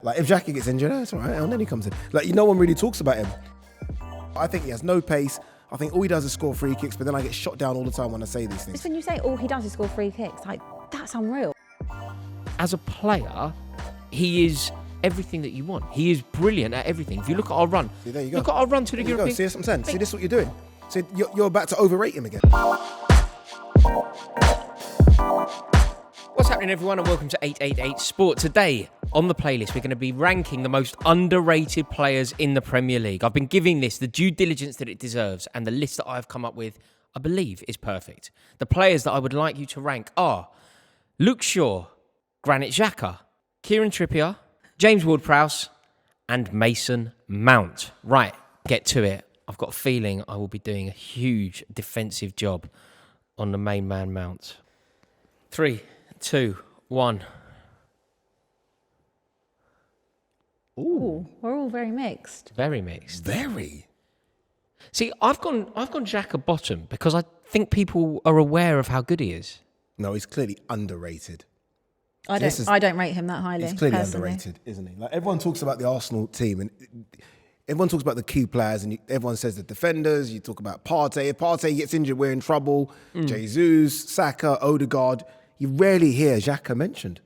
Like, if Xhaka gets injured, that's all right, and then he comes in. Like, no one really talks about him. I think he has no pace. I think all he does is score free kicks, but then I get shot down all the time when I say these things. Just when you say all he does is score free kicks, like, that's unreal. As a player, he is everything that you want. He is brilliant at everything. If you look at our run, See, there you go. Look at our run to the European. See, that's what I'm saying. See, this is what you're doing. See, you're about to overrate him again. What's happening, everyone, and welcome to 888 Sport. Today, on the playlist, we're going to be ranking the most underrated players in the Premier League. I've been giving this the due diligence that it deserves, and the list that I've come up with, I believe, is perfect. The players that I would like you to rank are Luke Shaw, Granit Xhaka, Kieran Trippier, James Ward-Prowse, and Mason Mount. Right, get to it. I've got a feeling I will be doing a huge defensive job on the main man Mount. 3, 2, 1. Ooh, we're all very mixed. Very mixed. Very. See, I've gone Xhaka bottom because I think people are aware of how good he is. No, he's clearly underrated. I don't rate him that highly. He's clearly personally. underrated, isn't he? Like, everyone talks about the Arsenal team, and everyone talks about the key players, and everyone says the defenders. You talk about Partey. If Partey gets injured, we're in trouble. Jesus, Saka, Odegaard. You rarely hear Xhaka mentioned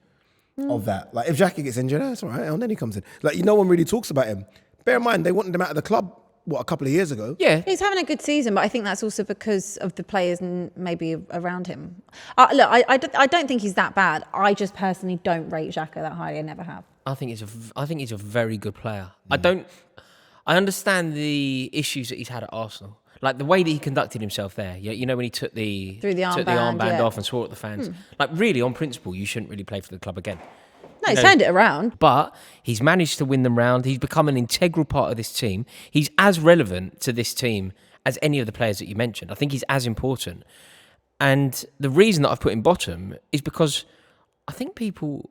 of that. Like, if Xhaka gets injured, that's all right, and then he comes in. Like, no one really talks about him. Bear in mind, they wanted him out of the club, a couple of years ago? Yeah. He's having a good season, but I think that's also because of the players and maybe around him. Look, I don't think he's that bad. I just personally don't rate Xhaka that highly. I never have. I think he's a very good player. I understand the issues that he's had at Arsenal. Like the way that he conducted himself there. You know, when he took the armband off and swore at the fans. Like, really, on principle, you shouldn't really play for the club again. No, he's turned it around. But he's managed to win them round. He's become an integral part of this team. He's as relevant to this team as any of the players that you mentioned. I think he's as important. And the reason that I've put him bottom is because I think people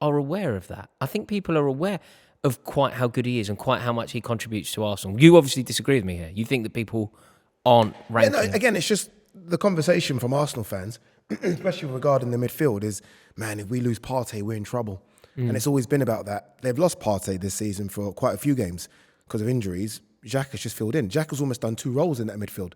are aware of that. I think people are aware of quite how good he is and quite how much he contributes to Arsenal. You obviously disagree with me here. You think that people aren't ranking. Yeah, no, again, it's just the conversation from Arsenal fans, especially regarding the midfield, is, man, if we lose Partey, we're in trouble. And it's always been about that. They've lost Partey this season for quite a few games because of injuries. Xhaka's just filled in. Xhaka's almost done 2 roles in that midfield.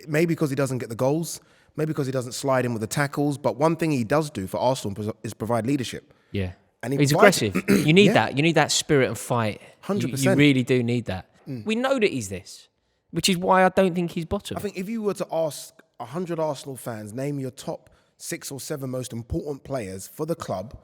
Maybe because he doesn't get the goals, maybe because he doesn't slide in with the tackles, but one thing he does do for Arsenal is provide leadership. Yeah. And he's aggressive. You need that. You need that spirit and fight. 100%. You really do need that. We know that he's this, which is why I don't think he's bottom. I think if you were to ask 100 Arsenal fans, name your top 6 or 7 most important players for the club,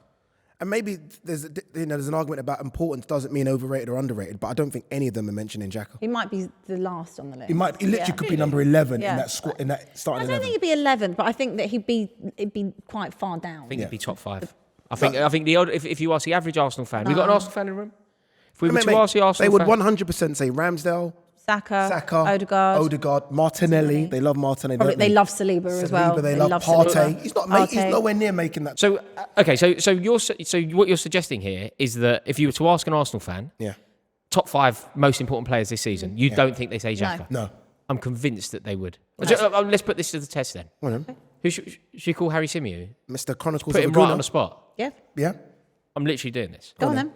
and maybe there's an argument about importance doesn't mean overrated or underrated, but I don't think any of them are mentioning Xhaka. He might be the last on the list. He literally could be number 11 in that squad, in that starting 11. I don't think he'd be 11th, but I think that he'd be quite far down. I think he'd be top 5. I think if you ask the average Arsenal fan, we got an Arsenal fan in the room. If we were to ask the Arsenal fan, they fan, would 100% say Ramsdale, Saka, Odegaard, Martinelli. They love Martinelli. Probably they love Saliba as well. They love Partey. He's nowhere near making that. So okay, so what you're suggesting here is that if you were to ask an Arsenal fan, top 5 most important players this season, you don't think they say Xhaka? No. I'm convinced that they would. Let's put this to the test then. Okay. Who should you call Harry Symeou? Mr. Chronicles Put of him Aguna. right on the spot. Yeah. Yeah. I'm literally doing this. Go on then.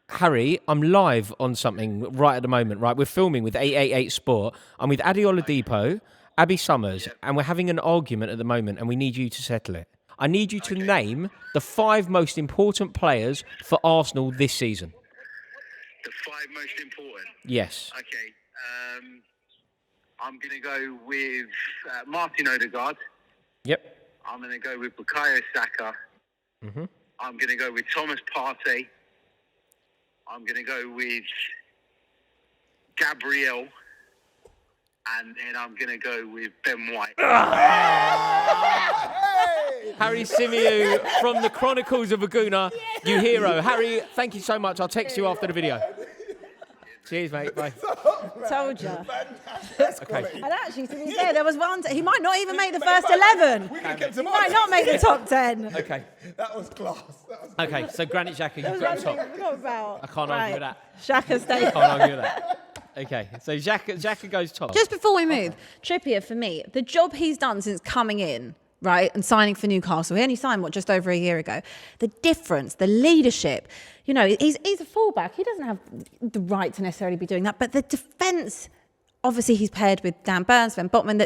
Harry, I'm live on something right at the moment, right? We're filming with 888 Sport. I'm with Adi Oladipo, Abby Summers, and we're having an argument at the moment, and we need you to settle it. I need you to name the 5 most important players for Arsenal this season. The 5 most important? Yes. Okay. I'm going to go with Martin Odegaard. Yep. I'm going to go with Bukayo Saka. Mm-hmm. I'm going to go with Thomas Partey. I'm going to go with Gabriel, and then I'm going to go with Ben White. Harry Symeou from the Chronicles of Aguna, you hero. Harry, thank you so much. I'll text you after the video. Cheers, mate. Bye. Told you. Okay. And actually, to be fair, there was one. He might not even make the first 11. He might not make the top 10. Okay. That was class. Okay, so Granit Xhaka, you've got top. About. I can't argue with that. Xhaka stays. I can't argue with that. Okay, so Xhaka goes top. Just before we move, Trippier, for me, the job he's done since coming in right, and signing for Newcastle. He only signed, just over a year ago. The difference, the leadership, he's a fullback. He doesn't have the right to necessarily be doing that. But the defence, obviously he's paired with Dan Burns, Van Botman.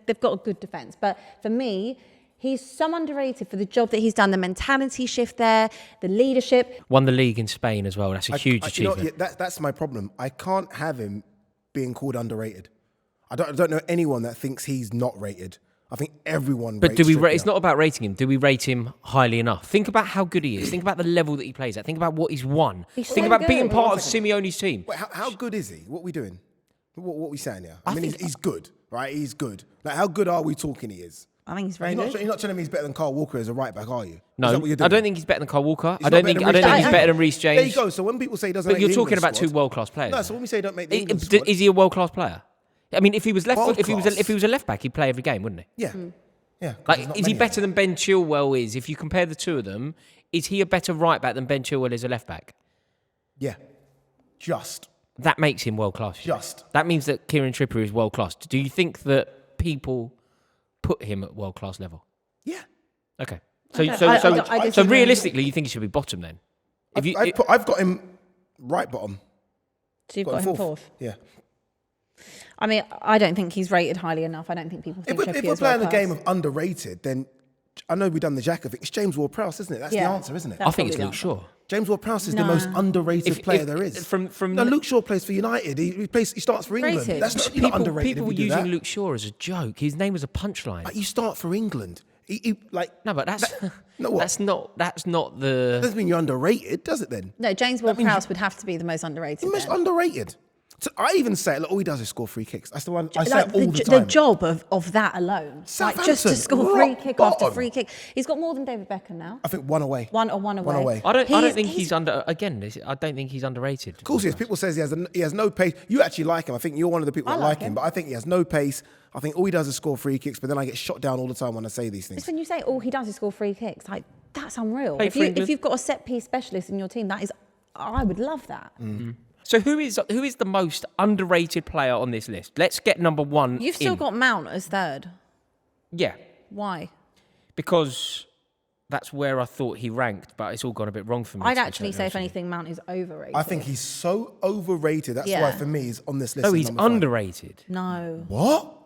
They've got a good defence. But for me, he's so underrated for the job that he's done, the mentality shift there, the leadership. Won the league in Spain as well. That's a huge achievement. That's my problem. I can't have him being called underrated. I don't know anyone that thinks he's not rated. I think everyone But rates Trippier. it's not about rating him. Do we rate him highly enough? Think about how good he is. Think about the level that he plays at. Think about what he's won. Think so about being part of Simeone's team. Wait, how good is he? What are we doing? What are we saying here? I mean, he's good, right? He's good. Like, how good are we talking he is? I think he's very good. You're not telling me he's better than Carl Walker as a right back, are you? No, Is that what you're doing? I don't think he's better than Carl Walker. He's I don't not think better than he's better than Reece James. There you go. So when people say he doesn't But make you're the talking England about squad, two world-class players. No, so when we say don't make the England squad, Is he a world-class player? I mean, if he was World-class? if he was a left back, he'd play every game, wouldn't he? yeah. Yeah. Like, is he better than Ben Chilwell is? If you compare the two of them, is he a better right back than Ben Chilwell is a left back? Yeah. Just. That makes him world class. Just. That means that Kieran Trippier is world class. Do you think that people put him at world class level? Yeah. Okay. I So realistically, you think he should be bottom then? I've got him right bottom. So you've got him fourth. Yeah. I mean, I don't think he's rated highly enough. I don't think people think If we're playing the game of underrated, then I know we've done the Xhaka thing. It's James Ward-Prowse, isn't it? That's the answer, isn't it? I think it's Luke Shaw. James Ward-Prowse is the most underrated player there is. No, Luke Shaw plays for United. He starts for England. Rated. That's not, you're not underrated. People were if you do using that. Luke Shaw as a joke. His name was a punchline. Like, you start for England. No, but that's No, what? that's not the. Doesn't mean you're underrated, does it? Then No, James Ward-Prowse would have to be the most underrated. the most then. underrated. So I even say, look, all he does is score free kicks. That's the one I say all the time. The job of that alone, like just to Southampton, score free rock kick bottom. after free kick. He's got more than David Beckham now. I think one away. One away. I don't think he's under. Again, I don't think he's underrated. Of course he is. People says he has no pace. You actually like him. I think you're one of the people I that like like him. him. But I think he has no pace. I think all he does is score free kicks. But then I get shot down all the time when I say these things. Just when you say all he does is score free kicks, like that's unreal. Play for England. If you've got a set piece specialist in your team, I would love that. So who is the most underrated player on this list? Let's get number one. You've still got Mount as third. Yeah, Why? because that's where I thought he ranked, but it's all gone a bit wrong for me. I'd to be actually totally say, honest if with you. anything, Mount is overrated. I think he's so overrated. That's Yeah. why for me he's on this list. No, as he's number 5. underrated. No. What?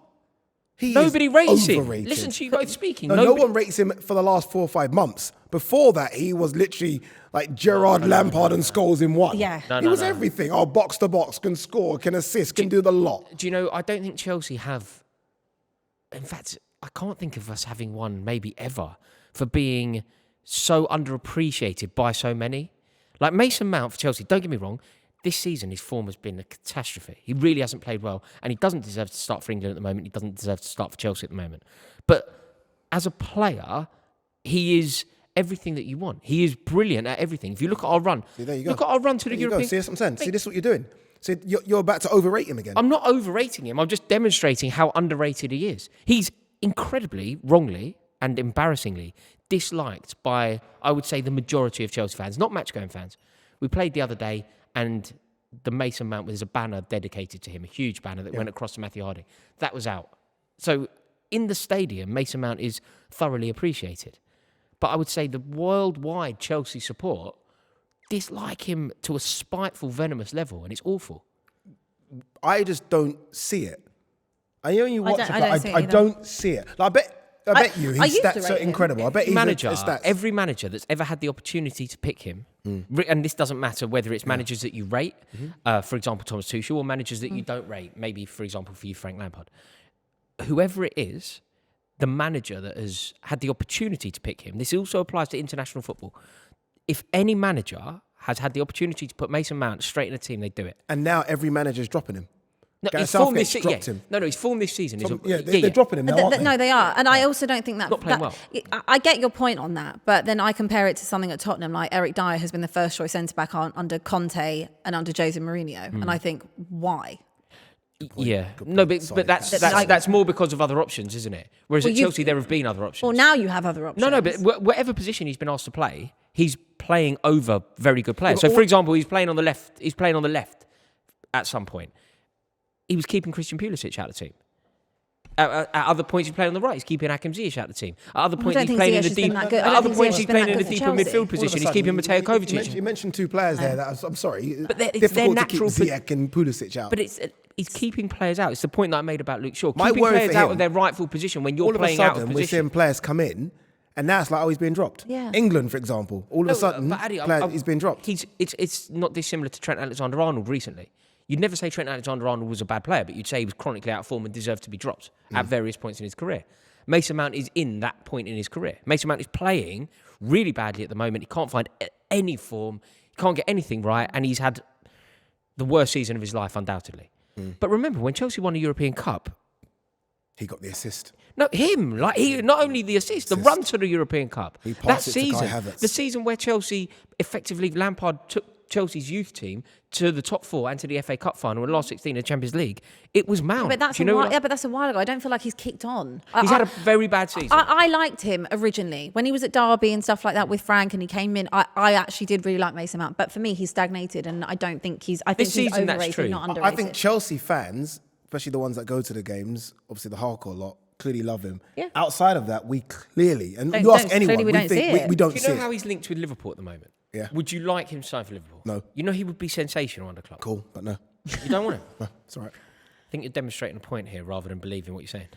He Nobody is rates him. overrated. Listen to you both speaking. No one rates him for the last 4 or 5 months. Before that, he was literally like Gerrard, Lampard, and Scholes in one. Yeah. He was everything. Oh, box to box, can score, can assist, can do the lot. Do you know? I don't think Chelsea have. In fact, I can't think of us having one, maybe ever, for being so underappreciated by so many. Like Mason Mount for Chelsea. Don't get me wrong. This season, his form has been a catastrophe. He really hasn't played well, and he doesn't deserve to start for England at the moment. He doesn't deserve to start for Chelsea at the moment. But as a player, he is everything that you want. He is brilliant at everything. If you look at our run, See, there you go. look at our run to the There you European. go. See, that's what I'm saying. See, this is what you're doing. See, you're about to overrate him again. I'm not overrating him. I'm just demonstrating how underrated he is. He's incredibly, wrongly, and embarrassingly disliked by, I would say, the majority of Chelsea fans, not match-going fans. We played the other day, and the Mason Mount, there's a banner dedicated to him, a huge banner that went across to Matthew Harding. That was out. So in the stadium, Mason Mount is thoroughly appreciated. But I would say the worldwide Chelsea support dislike him to a spiteful, venomous level, and it's awful. I just don't see it. I know you watch it, I don't but see it I either. don't see it. Like, I bet you I his used to stats are rate him. incredible. I bet he's Manager, his stats. every manager that's ever had the opportunity to pick him, and this doesn't matter whether it's managers that you rate, for example, Thomas Tuchel, or managers that you don't rate, maybe, for example, for you, Frank Lampard. Whoever it is, the manager that has had the opportunity to pick him, this also applies to international football. If any manager has had the opportunity to put Mason Mount straight in a team, they do it. And now every manager's dropping him. No, Gareth his form Southgate's this dropped season. him. No, his form this season is They're dropping him now, aren't they? No, they are. And I also don't think that... Not playing well. I get your point on that, but then I compare it to something at Tottenham, like Eric Dyer has been the first choice centre-back under Conte and under Jose Mourinho. And I think, why? Yeah. Good No, point. but Sorry. that's more because of other options, isn't it? Whereas at Chelsea, there have been other options. Well, now you have other options. No, but whatever position he's been asked to play, he's playing over very good players. Yeah, So, for example, he's playing on the left at some point. He was keeping Christian Pulisic out of the team. At other points, he's playing on the right. He's keeping Hakim Ziyech out of the team. At other points, don't he's think playing in Ziyech the has been deep. that good. I At don't other think points, Ziyech he's has been playing in that the good for deeper Chelsea. midfield All of a position. He's sudden, keeping Mateo Kovacic. You mentioned two players there that I'm sorry. But it's difficult their to natural keep Ziyech and Pulisic out. But he's keeping players out. It's the point that I made about Luke Shaw. My Keeping worry players for out him, of their rightful position when you're all of a playing out of sudden, we're position. seeing players come in, and now it's like, oh, he's being dropped. Yeah. England, for example, all of a sudden, But Addy, he's been dropped. It's not dissimilar to Trent Alexander-Arnold recently. You'd never say Trent Alexander-Arnold was a bad player, but you'd say he was chronically out of form and deserved to be dropped at various points in his career. Mason Mount is in that point in his career. Mason Mount is playing really badly at the moment. He can't find any form. He can't get anything right, and he's had the worst season of his life, undoubtedly. But remember, when Chelsea won a European Cup, He got the assist. no, him. Like he, not only the assist, the run to the European Cup. He That passed it to Kai season, Havertz. the season where Chelsea effectively Lampard took Chelsea's youth team to the top four and to the FA Cup final and last 16 of the Champions League. It was Mount. But that's Do you know what I- but that's a while ago. I don't feel like he's kicked on. He's had a very bad season. I liked him originally when he was at Derby and stuff like that with Frank, and he came in. I actually did really like Mason Mount, but for me, he's stagnated, and I don't think he's. I think This he's season, that's overrated, true. not I underrated. think Chelsea fans, especially the ones that go to the games, obviously the hardcore lot, clearly love him. Yeah. Outside of that, we clearly, and Don't- you ask don't- anyone, clearly we don't see it. we don't Do you see know how it. he's linked with Liverpool at the moment? Yeah. Would you like him to sign for Liverpool? No. You know he would be sensational under club. Cool, but no. You don't want him? No, it's all right. I think you're demonstrating a point here rather than believing what you're saying.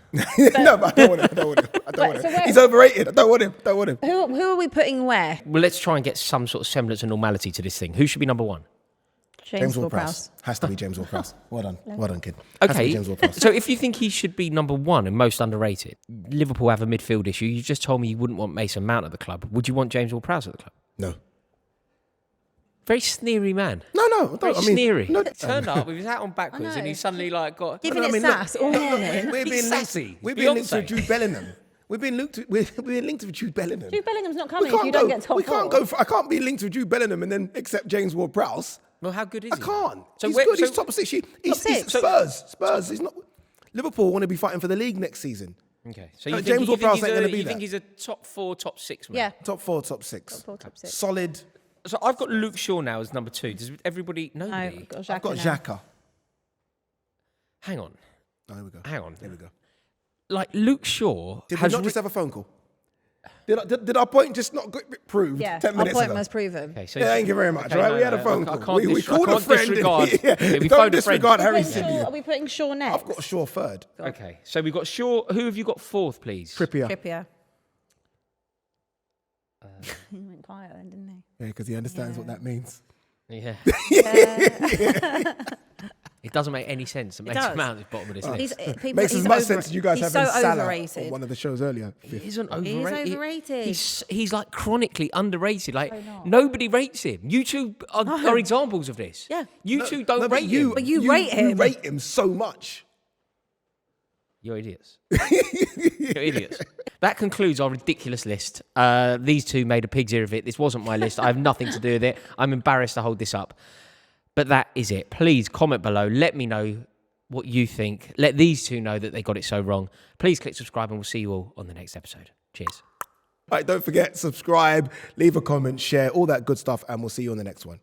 No, but I don't want him. I don't want him. I don't want so him. where- He's overrated. I don't want him. Don't want him. who are we putting where? Well, let's try and get some sort of semblance of normality to this thing. Who should be number one? James Ward-Prowse. Ward-Prowse. Has to be James Ward-Prowse. Well done. Well done, kid. Has to be Okay, James Ward-Prowse. so if you think he should be number one and most underrated, Liverpool have a midfield issue. You just told me you wouldn't want Mason Mount at the club. Would you want James Ward-Prowse at the club? No. Very sneery man. No, I Very don't. I mean, sneery. no, Turned up with his hat on backwards I know. and he suddenly like got... Giving I it mean, look, sass all morning. We're He's being sassy. linked. We're He's being linked to Beyonce. Jude Bellingham. We're being linked with Jude Bellingham. Jude Bellingham's not coming if you don't get top We can't four. go. I can't be linked with Jude Bellingham and then accept James Ward-Prowse. Well, how good is I he? can't. So He's where- good. so- He's top six. He's six. Spurs. He's not. Liverpool want to be fighting for the league next season. Okay, so you James think, Ward-Prowse ain't gonna be you that. think he's a top four, top six man? Yeah. Top four, top six. Top four, top six. Solid. So I've got Luke Shaw now as number two. Does everybody... No, Nobody? I've got I've got Xhaka now. Xhaka. Hang on. Oh, here we go. Hang on. Here we go. Like, Luke Shaw Did we has... not just have a phone call? Did our point just not get proved Yeah, 10 our minutes point ago? was proven. Okay, so Yeah, thank you very much. Okay, Right? no, We had a no, phone I call. can't We I called a can't friend. disregard. Yeah. Okay, we Don't phoned a friend. disregard Are Harry we putting Symeou. Shaw- Are we putting Shaw next? I've got Shaw third. Okay, so we've got Shaw. Who have you got fourth, please? Trippier. Trippier. He went quiet then, didn't he? Yeah, because he understands what that means. Yeah. It doesn't make any sense that It Mason does. Mount is bottom of this list. Makes as much sense as you guys he's having so Salah overrated. on one of the shows earlier. He isn't He is overrated. overrated. He's like chronically underrated. Like not. nobody rates him. You two are examples of this. Yeah. You two don't but rate him. But you rate him. You rate him so much. You're idiots. You're idiots. That concludes our ridiculous list. These two made a pig's ear of it. This wasn't my list. I have nothing to do with it. I'm embarrassed to hold this up. But that is it. Please comment below. Let me know what you think. Let these two know that they got it so wrong. Please click subscribe and we'll see you all on the next episode. Cheers. All right, don't forget, subscribe, leave a comment, share, all that good stuff, and we'll see you on the next one.